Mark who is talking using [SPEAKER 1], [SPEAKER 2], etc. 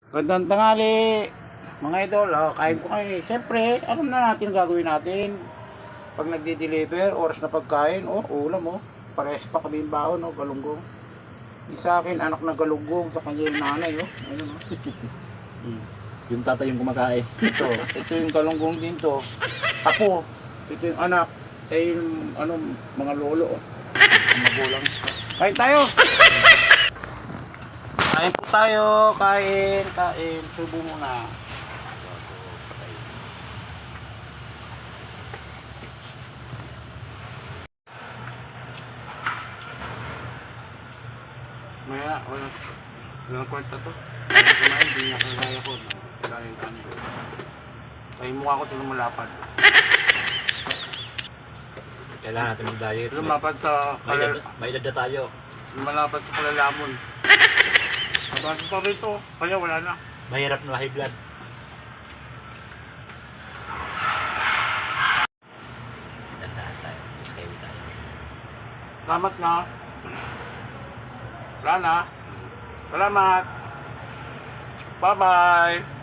[SPEAKER 1] Gandang tanghali, mga idol. Kain po kayo. Siyempre, alam na natin gagawin natin. Pag nagdi-deliver, oras na pagkain, ulam, pares pa kami yung baon, galunggong. Yung sa akin, anak na galunggong, sa kanya yung nanay, ayun,
[SPEAKER 2] Yung tatay yung kumakain.
[SPEAKER 1] ito yung galunggong din to. Apo, ito yung anak, yung, mga lolo, ang magulang. Kain tayo! Kain po tayo, kain. Subo muna. Maya, walang kwarta to. Kumain, hindi niya kagaya ko. Kagaya yung kanin. Kaya mukha ko ito malapad.
[SPEAKER 2] Kailangan natin mag-diet.
[SPEAKER 1] Lumapad sa
[SPEAKER 2] May edad na tayo.
[SPEAKER 1] malapad sa kalalamon. Nabasa pa rito, kaya wala na.
[SPEAKER 2] Mahirap na high blood. Tandaan tayo. Stay tayo.
[SPEAKER 1] Salamat na. Wala na. Salamat. Bye-bye.